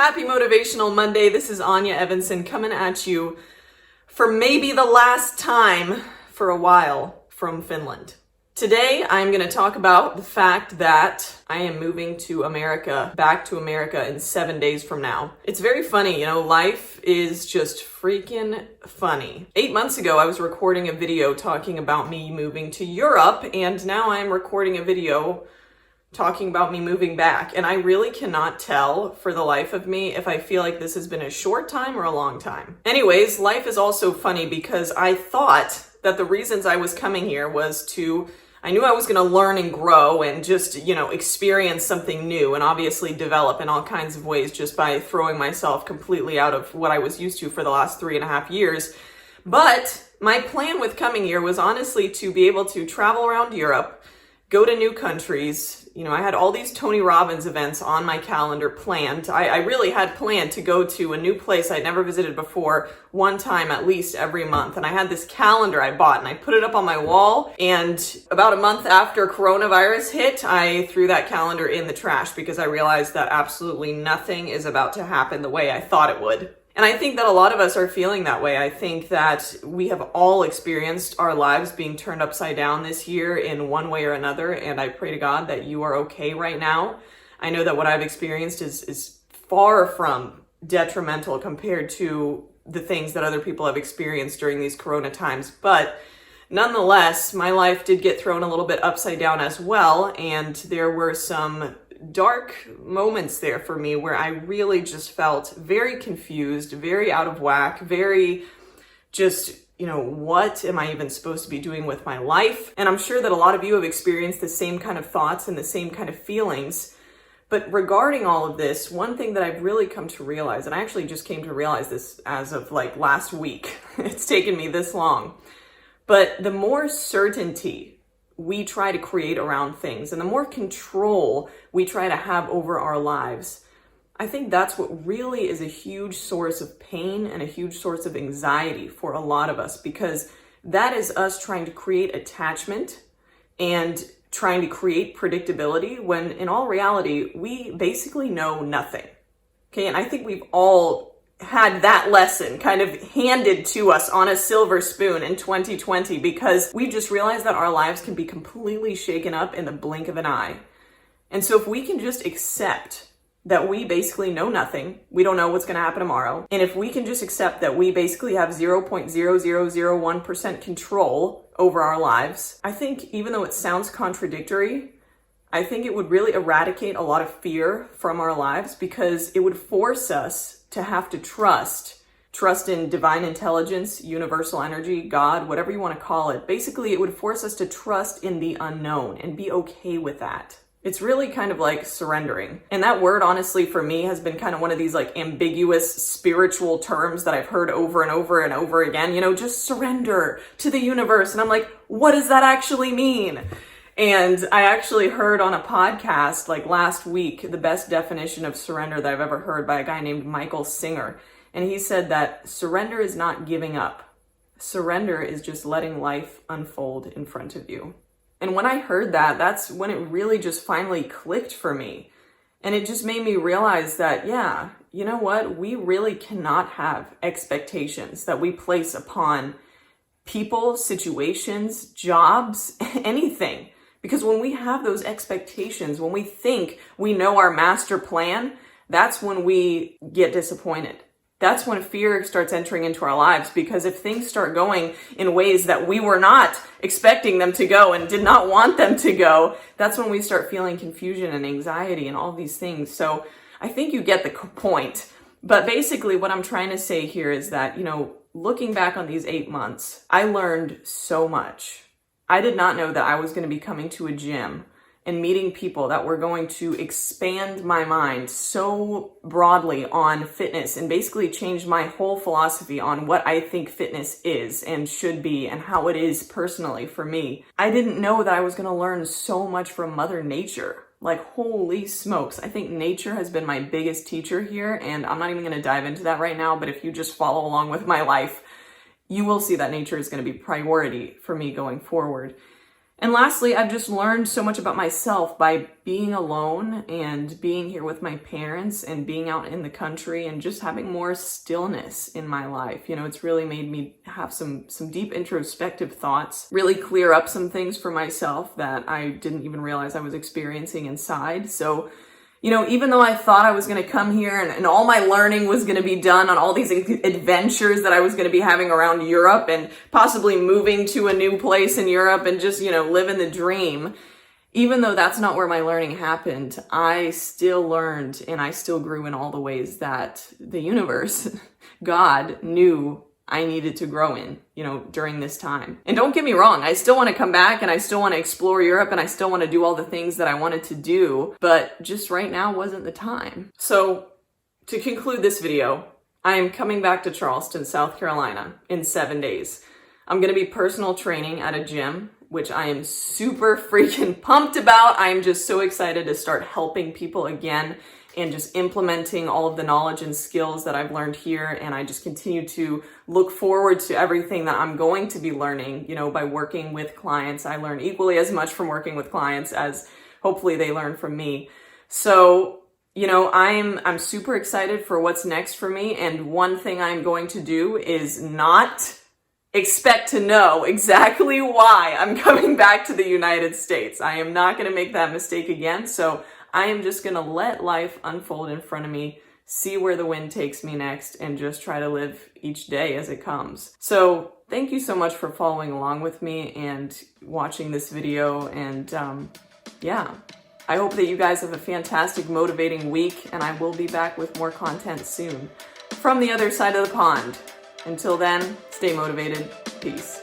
Happy Motivational Monday. This is Anya Evanson coming at you for maybe the last time for a while from Finland. Today, I'm going to talk about the fact that I am moving to America, back to America in 7 days from now. It's very funny, life is just freaking funny. 8 months ago, I was recording a video talking about me moving to Europe, and now I'm recording a video talking about me moving back. And I really cannot tell for the life of me if I feel like this has been a short time or a long time. Anyways, life is also funny because I thought that the reasons I was coming here was I knew I was going to learn and grow and just, experience something new and obviously develop in all kinds of ways just by throwing myself completely out of what I was used to for the last 3.5 years. But my plan with coming here was honestly to be able to travel around Europe, go to new countries. I had all these Tony Robbins events on my calendar planned. I really had planned to go to a new place I'd never visited before one time at least every month. And I had this calendar I bought and I put it up on my wall. And about a month after coronavirus hit, I threw that calendar in the trash because I realized that absolutely nothing is about to happen the way I thought it would. And I think that a lot of us are feeling that way. I think that we have all experienced our lives being turned upside down this year in one way or another. And I pray to God that you are okay right now. I know that what I've experienced is far from detrimental compared to the things that other people have experienced during these corona times. But nonetheless, my life did get thrown a little bit upside down as well. And there were some dark moments there for me where I really just felt very confused, very out of whack, very just, what am I even supposed to be doing with my life? And I'm sure that a lot of you have experienced the same kind of thoughts and the same kind of feelings. But regarding all of this, one thing that I've really come to realize, and I actually just came to realize this as of last week, it's taken me this long, but the more certainty we try to create around things and the more control we try to have over our lives, I think that's what really is a huge source of pain and a huge source of anxiety for a lot of us, because that is us trying to create attachment and trying to create predictability when in all reality, we basically know nothing. Okay. And I think we've all had that lesson kind of handed to us on a silver spoon in 2020, because we just realized that our lives can be completely shaken up in the blink of an eye. And so if we can just accept that we basically know nothing, we don't know what's going to happen tomorrow, and if we can just accept that we basically have 0.0001% control over our lives, I think even though it sounds contradictory, I think it would really eradicate a lot of fear from our lives, because it would force us to have to trust in divine intelligence, universal energy, God, whatever you want to call it. Basically, it would force us to trust in the unknown and be okay with that. It's really kind of like surrendering. And that word, honestly, for me has been kind of one of these ambiguous spiritual terms that I've heard over and over and over again, just surrender to the universe. And I'm like, what does that actually mean? And I actually heard on a podcast last week the best definition of surrender that I've ever heard by a guy named Michael Singer. And he said that surrender is not giving up. Surrender is just letting life unfold in front of you. And when I heard that, that's when it really just finally clicked for me. And it just made me realize that, yeah, you know what? We really cannot have expectations that we place upon people, situations, jobs, anything. Because when we have those expectations, when we think we know our master plan, that's when we get disappointed. That's when fear starts entering into our lives, because if things start going in ways that we were not expecting them to go and did not want them to go, that's when we start feeling confusion and anxiety and all these things. So I think you get the point. But basically what I'm trying to say here is that, looking back on these 8 months, I learned so much. I did not know that I was going to be coming to a gym and meeting people that were going to expand my mind so broadly on fitness and basically change my whole philosophy on what I think fitness is and should be and how it is personally for me. I didn't know that I was going to learn so much from Mother Nature. Holy smokes. I think nature has been my biggest teacher here, and I'm not even going to dive into that right now, but if you just follow along with my life, you will see that nature is going to be priority for me going forward. And lastly, I've just learned so much about myself by being alone and being here with my parents and being out in the country and just having more stillness in my life. You know, it's really made me have some deep introspective thoughts, really clear up some things for myself that I didn't even realize I was experiencing inside. So, you know, even though I thought I was going to come here and all my learning was going to be done on all these adventures that I was going to be having around Europe and possibly moving to a new place in Europe and just, you know, living the dream, even though that's not where my learning happened, I still learned and I still grew in all the ways that the universe, God, knew I needed to grow in, you know, during this time. And don't get me wrong, I still want to come back and I still want to explore Europe and I still want to do all the things that I wanted to do, but just right now wasn't the time. So to conclude this video, I am coming back to Charleston, South Carolina in 7 days. I'm going to be personal training at a gym, which I am super freaking pumped about. I am just so excited to start helping people again and just implementing all of the knowledge and skills that I've learned here. And I just continue to look forward to everything that I'm going to be learning, you know, by working with clients. I learn equally as much from working with clients as hopefully they learn from me. So, you know, I'm super excited for what's next for me. And one thing I'm going to do is not expect to know exactly why I'm coming back to the United States. I am not going to make that mistake again. So I am just going to let life unfold in front of me, see where the wind takes me next, and just try to live each day as it comes. So thank you so much for following along with me and watching this video. And yeah, I hope that you guys have a fantastic, motivating week, and I will be back with more content soon from the other side of the pond. Until then, stay motivated. Peace.